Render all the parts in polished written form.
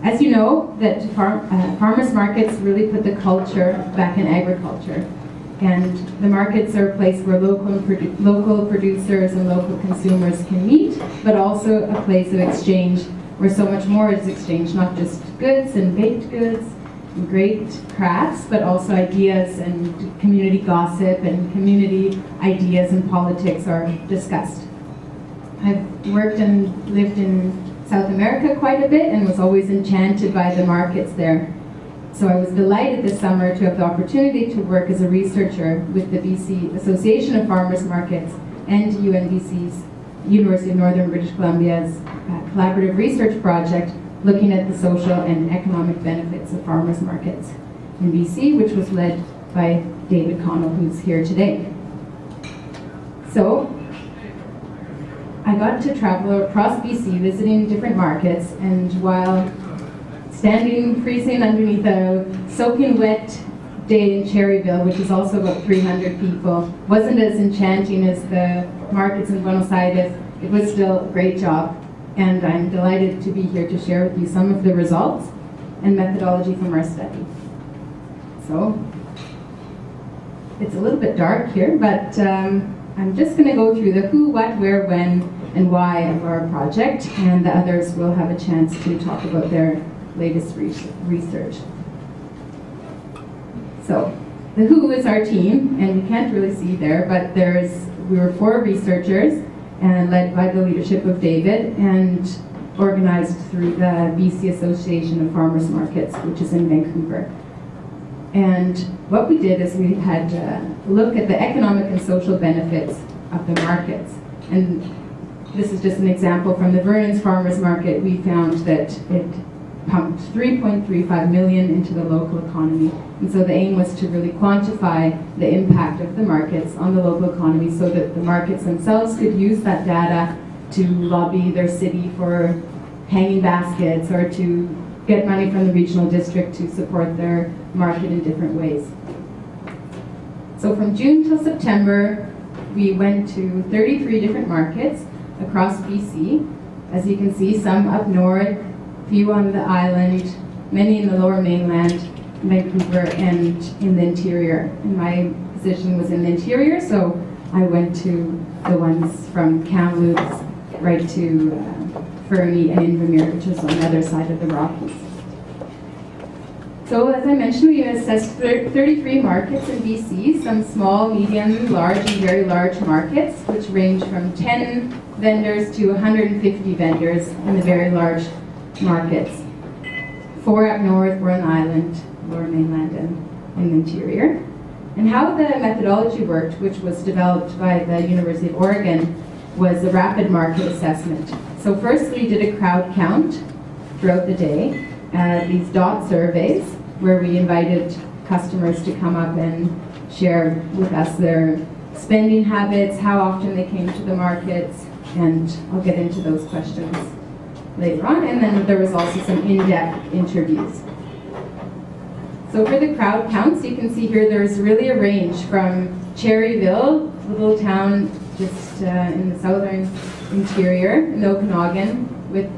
As you know, that farmers markets really put the culture back in agriculture. And the markets are a place where local producers and local consumers can meet, but also a place of exchange where so much more is exchanged, not just goods and baked goods and great crafts, but also ideas and community gossip and community ideas and politics are discussed. I've worked and lived in South America quite a bit and was always enchanted by the markets there. So I was delighted this summer to have the opportunity to work as a researcher with the BC Association of Farmers Markets and UNBC's, University of Northern British Columbia's collaborative research project looking at the social and economic benefits of farmers markets in BC, which was led by David Connell, who's here today. So I got to travel across BC visiting different markets, and while standing freezing underneath a soaking wet day in Cherryville, which is also about 300 people, wasn't as enchanting as the markets in Buenos Aires, it was still a great job. And I'm delighted to be here to share with you some of the results and methodology from our study. So, it's a little bit dark here, but I'm just going to go through the who, what, where, when, and why of our project, and the others will have a chance to talk about their latest research. So, the who is our team, and you can't really see there, but we were 4 researchers, and led by the leadership of David, and organized through the BC Association of Farmers Markets, which is in Vancouver. And what we did is we had a look at the economic and social benefits of the markets. And this is just an example from the Vernon's Farmers Market. We found that it pumped $3.35 million into the local economy. And so the aim was to really quantify the impact of the markets on the local economy so that the markets themselves could use that data to lobby their city for hanging baskets or to get money from the regional district to support their market in different ways. So from June till September, we went to 33 different markets across BC. As you can see, some up north, few on the island, many in the lower mainland, Vancouver, and in the interior. And my position was in the interior, so I went to the ones from Kamloops right to Fernie and Invermere, which is on the other side of the Rockies. So as I mentioned, we assessed 33 markets in BC, some small, medium, large, and very large markets, which range from 10 vendors to 150 vendors in the very large markets. 4 up north, 4 on the island, lower mainland, and in the interior. And how the methodology worked, which was developed by the University of Oregon, was a rapid market assessment. So first we did a crowd count throughout the day, these dot surveys, where we invited customers to come up and share with us their spending habits, how often they came to the markets, and I'll get into those questions later on. And then there was also some in-depth interviews. So for the crowd counts, you can see here there's really a range from Cherryville, a little town just in the southern interior, in the Okanagan, with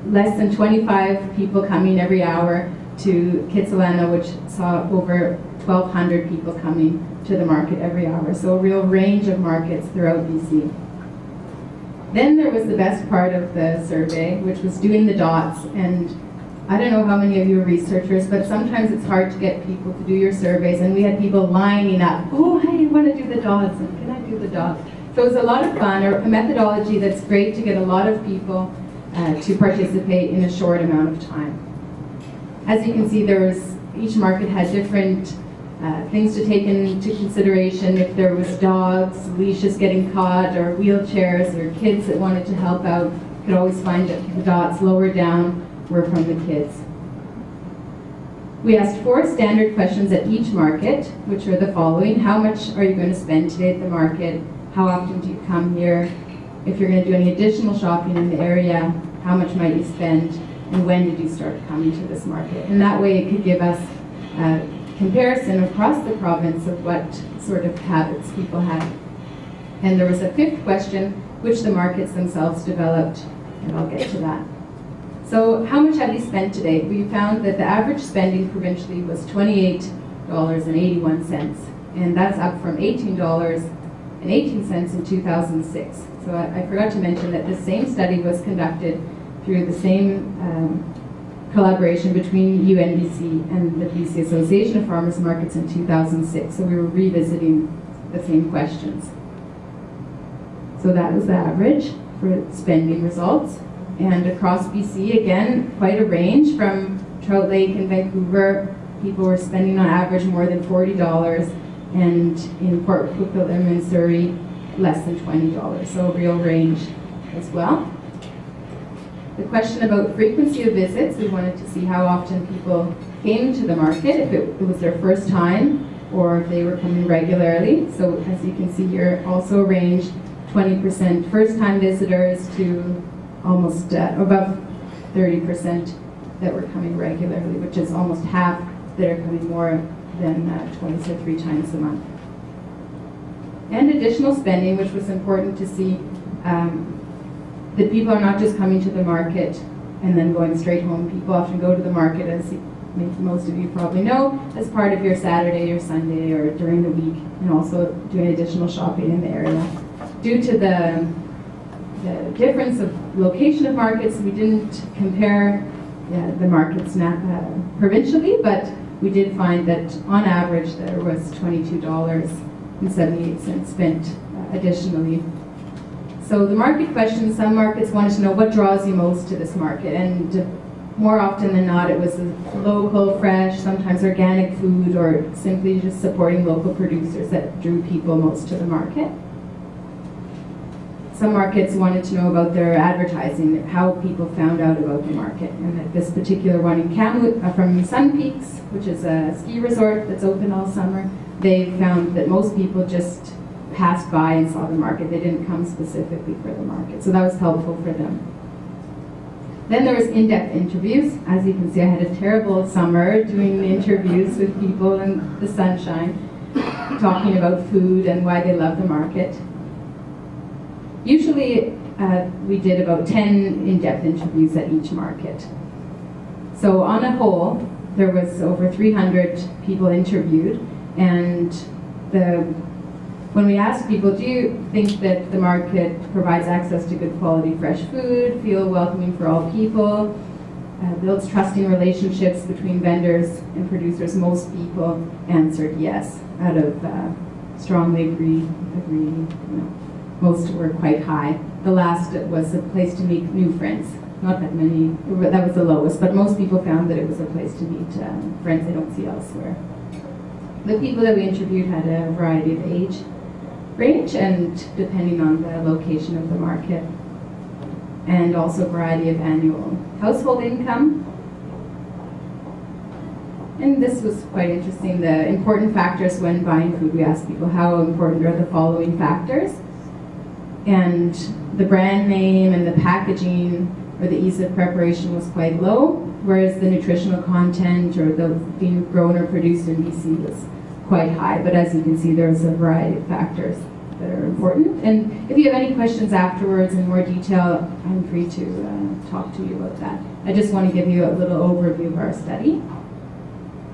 less than 25 people coming every hour, to Kitsilano, which saw over 1,200 people coming to the market every hour. So a real range of markets throughout BC. Then there was the best part of the survey, which was doing the dots. And I don't know how many of you are researchers, but sometimes it's hard to get people to do your surveys. And we had people lining up, oh, hey, you want to do the dots? And can I do the dots? So it was a lot of fun, or a methodology that's great to get a lot of people to participate in a short amount of time. As you can see, each market had different things to take into consideration. If there was dogs, leashes getting caught, or wheelchairs, or kids that wanted to help out, you could always find that the dots lower down were from the kids. We asked 4 standard questions at each market, which are the following. How much are you going to spend today at the market? How often do you come here? If you're going to do any additional shopping in the area, how much might you spend? And when did you start coming to this market? And that way it could give us a comparison across the province of what sort of habits people had. And there was a 5th question, which the markets themselves developed, and I'll get to that. So how much have we spent today? We found that the average spending provincially was $28.81, and that's up from $18.18 in 2006. So I forgot to mention that the same study was conducted through the same collaboration between UNBC and the BC Association of Farmers Markets in 2006. So we were revisiting the same questions. So that was the average for spending results. And across BC, again, quite a range. From Trout Lake in Vancouver, people were spending on average more than $40, and in Port Coquitlam in Surrey, less than $20. So a real range as well. The question about frequency of visits, we wanted to see how often people came to the market, if it was their first time or if they were coming regularly. So as you can see here, also a range, 20% first-time visitors to almost above 30% that were coming regularly, which is almost half that are coming more than twice or 3 times a month. And additional spending, which was important to see that people are not just coming to the market and then going straight home. People often go to the market, as most of you probably know, as part of your Saturday or Sunday or during the week, and also doing additional shopping in the area. Due to the difference of location of markets, we didn't compare the markets provincially, but we did find that on average there was $22.78 spent additionally. So the market question, some markets wanted to know what draws you most to this market, and more often than not it was local, fresh, sometimes organic food, or simply just supporting local producers that drew people most to the market. Some markets wanted to know about their advertising, how people found out about the market, and that this particular one in Kamloops, from Sun Peaks, which is a ski resort that's open all summer, they found that most people just passed by and saw the market. They didn't come specifically for the market, so that was helpful for them. Then there was in-depth interviews. As you can see, I had a terrible summer doing interviews with people in the sunshine, talking about food and why they love the market. Usually we did about 10 in-depth interviews at each market. So on a whole, there was over 300 people interviewed, and when we asked people, do you think that the market provides access to good quality fresh food, feel welcoming for all people, builds trusting relationships between vendors and producers, most people answered yes, out of strongly agree, most were quite high. The last was a place to meet new friends. Not that many, that was the lowest, but most people found that it was a place to meet friends they don't see elsewhere. The people that we interviewed had a variety of age range, and depending on the location of the market, and also a variety of annual household income. And this was quite interesting, the important factors when buying food. We asked people how important are the following factors, and the brand name and the packaging or the ease of preparation was quite low, whereas the nutritional content or the being grown or produced in BC was quite high. But as you can see, there's a variety of factors that are important. And if you have any questions afterwards in more detail, I'm free to talk to you about that. I just want to give you a little overview of our study.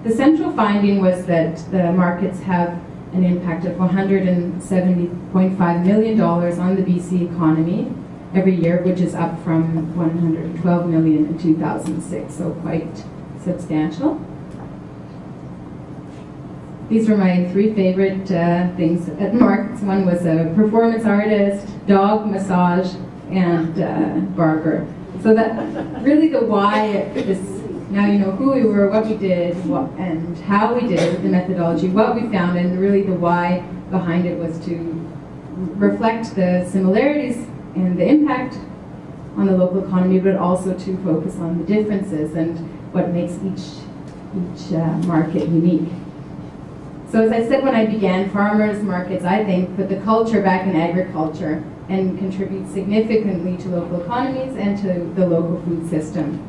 The central finding was that the markets have an impact of $170.5 million on the BC economy every year, which is up from $112 million in 2006, so quite substantial. These were my 3 favorite things at markets. One was a performance artist, dog massage, and barber. So that really the why is, now you know who we were, what we did, and how we did it with the methodology, what we found, and really the why behind it was to reflect the similarities and the impact on the local economy, but also to focus on the differences and what makes each market unique. So as I said when I began, farmers markets, I think, put the culture back in agriculture and contribute significantly to local economies and to the local food system.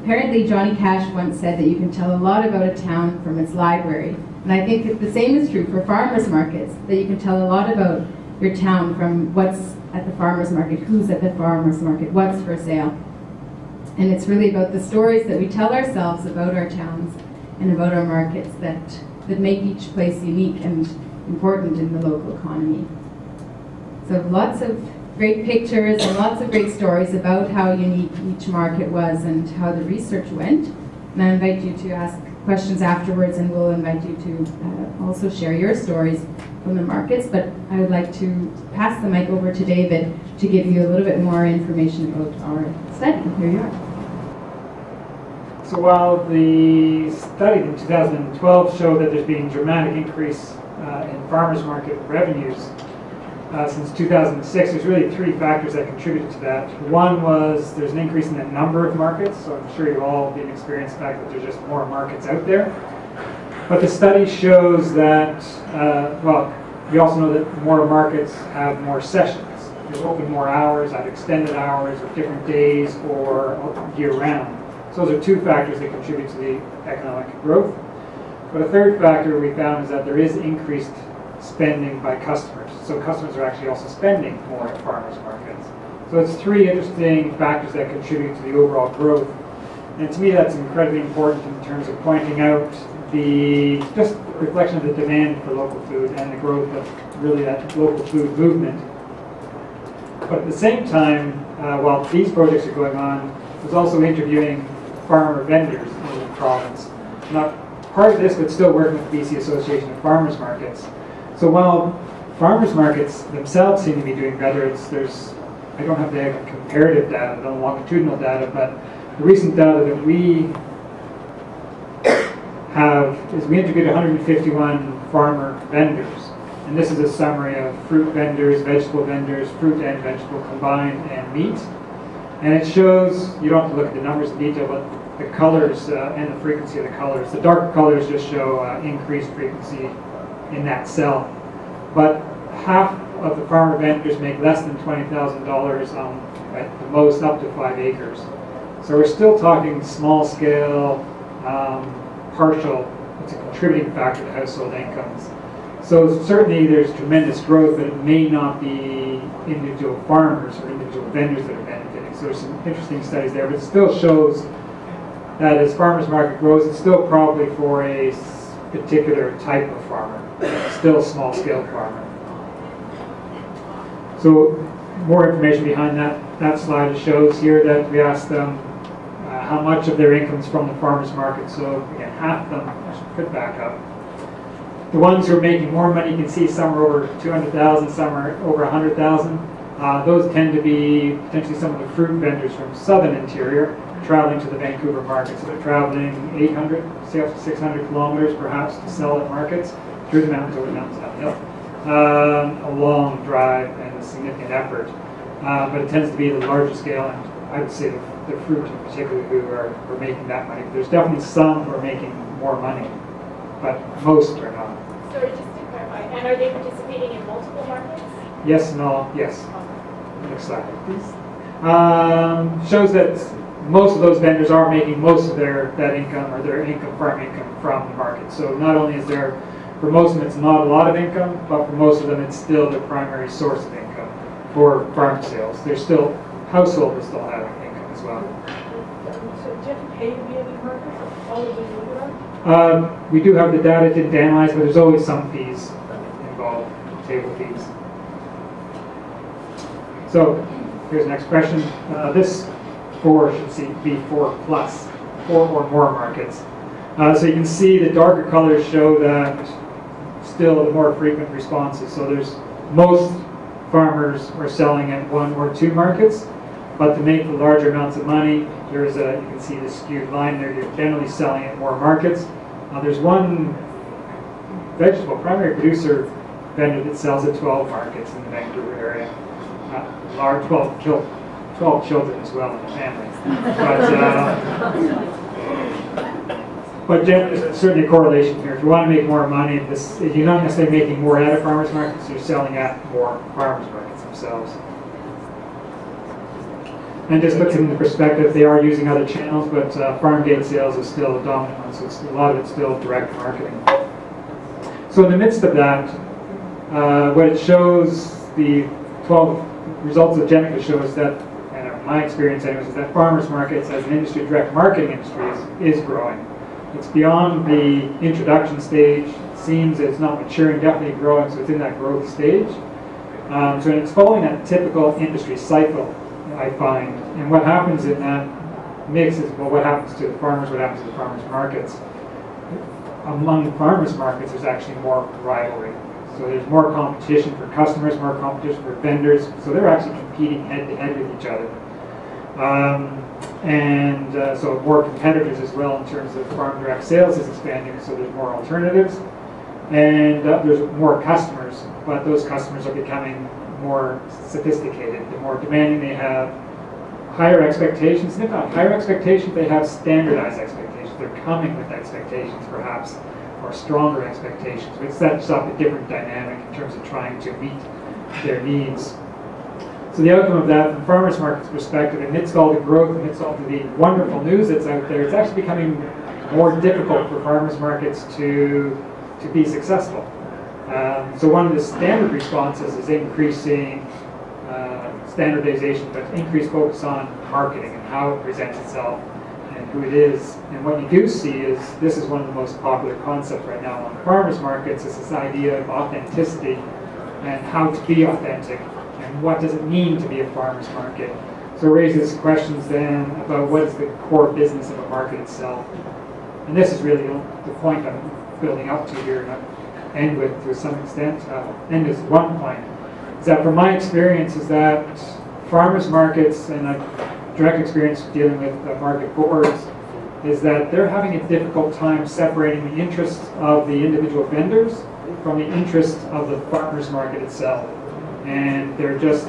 Apparently, Johnny Cash once said that you can tell a lot about a town from its library. And I think that the same is true for farmers markets, that you can tell a lot about your town from what's at the farmers market, who's at the farmers market, what's for sale. And it's really about the stories that we tell ourselves about our towns and about our markets that make each place unique and important in the local economy. So lots of great pictures and lots of great stories about how unique each market was and how the research went. And I invite you to ask questions afterwards, and we'll invite you to also share your stories from the markets. But I would like to pass the mic over to David to give you a little bit more information about our study. Here you are. So while the study in 2012 showed that there's been a dramatic increase in farmers market revenues since 2006, there's really three factors that contributed to that. One was there's an increase in the number of markets, so I'm sure you've all been experienced the fact that there's just more markets out there. But the study shows that, well, we also know that more markets have more sessions. They're open more hours, either extended hours or different days or year-round. So those are two factors that contribute to the economic growth. But a third factor we found is that there is increased spending by customers. So customers are actually also spending more at farmers markets. So it's three interesting factors that contribute to the overall growth. And to me that's incredibly important in terms of pointing out the just reflection of the demand for local food and the growth of really that local food movement. But at the same time, while these projects are going on, I was also interviewing farmer vendors in the province. Not part of this, but still working with the BC Association of Farmers Markets. So while farmers markets themselves seem to be doing better, I don't have the comparative data, the longitudinal data, but the recent data that we have is we interviewed 151 farmer vendors. And this is a summary of fruit vendors, vegetable vendors, fruit and vegetable combined, and meat. And it shows, you don't have to look at the numbers in detail, but the colors and the frequency of the colors. The dark colors just show increased frequency in that cell. But half of the farmer vendors make less than $20,000 at the most, up to 5 acres. So we're still talking small scale, partial. It's a contributing factor to household incomes. So certainly there's tremendous growth, but it may not be individual farmers or individual vendors that are benefiting. So there's some interesting studies there, but it still shows that as farmers market grows, it's still probably for a particular type of farmer, still a small scale farmer. So more information behind that slide shows here that we asked them how much of their income is from the farmers market. So again, half of them, I should put back up. The ones who are making more money, you can see some are over 200,000, some are over 100,000. Those tend to be potentially some of the fruit vendors from southern interior traveling to the Vancouver market. So they're traveling 800, 600 kilometers perhaps to sell at markets through the mountains, over the mountains, downhill. A long drive and a significant effort. But it tends to be the larger scale, and I would say the fruit in particular who are making that money. There's definitely some who are making more money, but most are not. Sorry, just to clarify, and are they participating in multiple markets? Yes and all, yes. Next slide, please. Shows that most of those vendors are making most of that income, or their farm income, from the market. So not only is there, for most of them it's not a lot of income, but for most of them it's still their primary source of income for farm sales. There's still, households will still have income as well. So do you have to pay to be in these markets? All of them? We do have the data, didn't analyze, but there's always some fees involved, table fees. So here's the next question. This 4 should be 4 plus, 4 or more markets. So you can see the darker colors show that still the more frequent responses. So there's most farmers are selling at 1 or 2 markets, but to make the larger amounts of money, there's you can see the skewed line there. You're generally selling at more markets. There's one vegetable primary producer vendor that sells at 12 markets in the Vancouver area. Large 12 children as well in the family. But there's certainly a correlation here. If you want to make more money, you're not necessarily making more at a farmers market, so you're selling at more farmers markets themselves. And just puts it into perspective, they are using other channels, but farm gate sales is still a dominant one, so a lot of it's still direct marketing. So in the midst of that, what it shows, the 12 results of Jenica shows that, and our my experience anyways, is that farmers markets as an industry, direct marketing industry, is growing. It's beyond the introduction stage. It seems it's not maturing, definitely growing, so it's in that growth stage. So it's following that typical industry cycle, I find. And what happens in that mix is, well, what happens to the farmers, what happens to the farmers markets. Among farmers markets, there's actually more rivalry. So there's more competition for customers, more competition for vendors. So they're actually competing head to head with each other. So more competitors as well in terms of farm direct sales is expanding. So there's more alternatives. And there's more customers, but those customers are becoming more sophisticated. The more demanding they have, higher expectations. And if not higher expectations, they have standardized expectations. They're coming with expectations, perhaps, or stronger expectations, which sets up a different dynamic in terms of trying to meet their needs. So the outcome of that, from farmers market's perspective, amidst all the growth, amidst all the wonderful news that's out there, it's actually becoming more difficult for farmers markets to be successful. So one of the standard responses is increasing standardization, but increased focus on marketing and how it presents itself and who it is. And what you do see is, this is one of the most popular concepts right now on farmers markets, is this idea of authenticity and how to be authentic and what does it mean to be a farmer's market. So it raises questions then about what is the core business of a market itself. And this is really the point I'm building up to here, and I'll end with to some extent, end as one point, is that from my experience is that farmers markets, and I've direct experience dealing with market boards, is that they're having a difficult time separating the interests of the individual vendors from the interests of the farmers market itself. And they're just,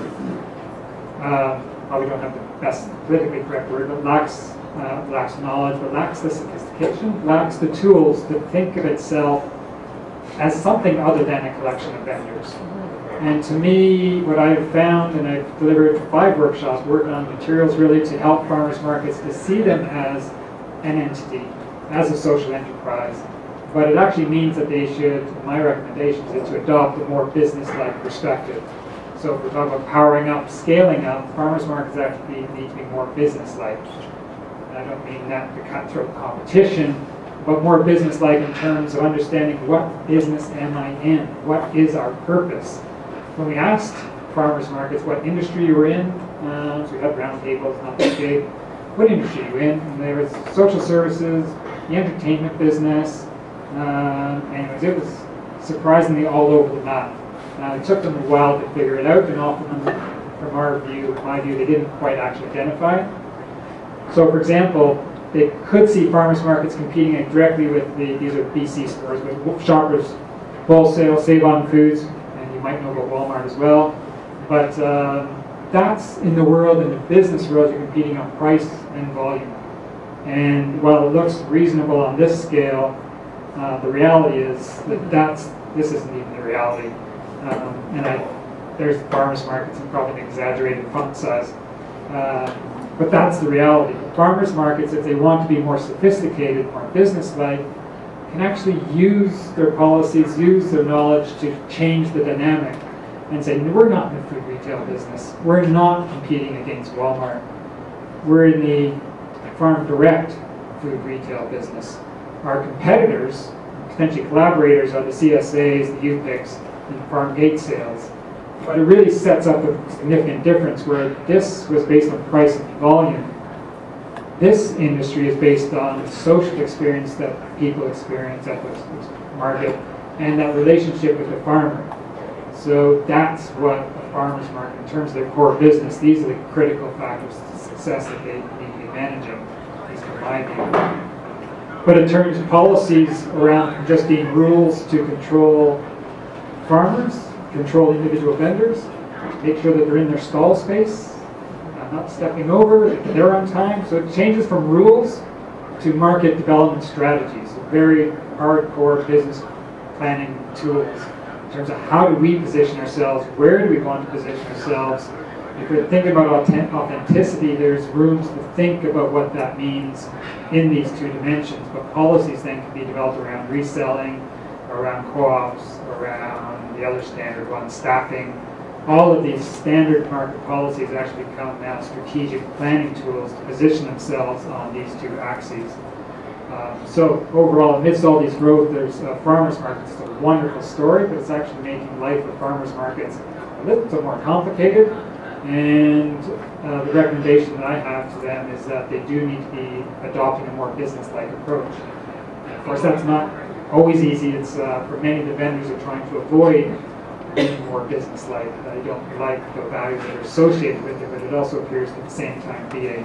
probably don't have the best politically correct word, but lacks knowledge, but lacks the sophistication, lacks the tools to think of itself as something other than a collection of vendors. And to me, what I've found, and I've delivered 5 workshops working on materials really to help farmers markets to see them as an entity, as a social enterprise. But it actually means that they should, my recommendations is to adopt a more business-like perspective. So if we're talking about powering up, scaling up, farmers markets actually need to be more business-like. I don't mean that to cutthroat competition, but more business-like in terms of understanding what business am I in? What is our purpose? When we asked farmers markets what industry you were in, so we had round tables, not that big, what industry are you in? And there was social services, the entertainment business, anyways, it was surprisingly all over the map. It took them a while to figure it out, and often from my view, they didn't quite actually identify it. So, for example, they could see farmers markets competing directly with these are BC stores, with Shoppers, Wholesale, Save On Foods, and you might know about Walmart as well. But that's in the world, in the business world, you're competing on price and volume. And while it looks reasonable on this scale, the reality is that this isn't even the reality. There's farmers markets and probably an exaggerated font size. But that's the reality. Farmers markets, if they want to be more sophisticated, more business-like, can actually use their policies, use their knowledge to change the dynamic and say, we're not in the food retail business. We're not competing against Walmart. We're in the farm direct food retail business. Our competitors, potentially collaborators, are the CSAs, the UPICs, and farm gate sales. But it really sets up a significant difference where this was based on price and volume. This industry is based on the social experience that people experience at the market and that relationship with the farmer. So that's what a farmer's market, in terms of their core business, these are the critical factors to success that they need to be managing, at least in my view. But in terms of policies around just being rules to control farmers, control individual vendors, make sure that they're in their stall space, not stepping over, that they're on time. So it changes from rules to market development strategies, very hardcore business planning tools in terms of how do we position ourselves, where do we want to position ourselves. If we're thinking about authenticity, there's rooms to think about what that means in these 2 dimensions, but policies then can be developed around reselling, around co-ops, around the other standard ones, staffing, all of these standard market policies actually become now strategic planning tools to position themselves on these two axes. So overall, amidst all these growth, there's farmers markets. It's a wonderful story, but it's actually making life of farmers markets a little bit more complicated. And the recommendation that I have to them is that they do need to be adopting a more business-like approach. Of course, that's not always easy. It's for many of the vendors are trying to avoid being more business-like. They don't like the values that are associated with it, but it also appears to at the same time be a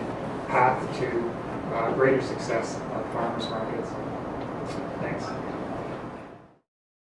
path to greater success of farmers markets. Thanks.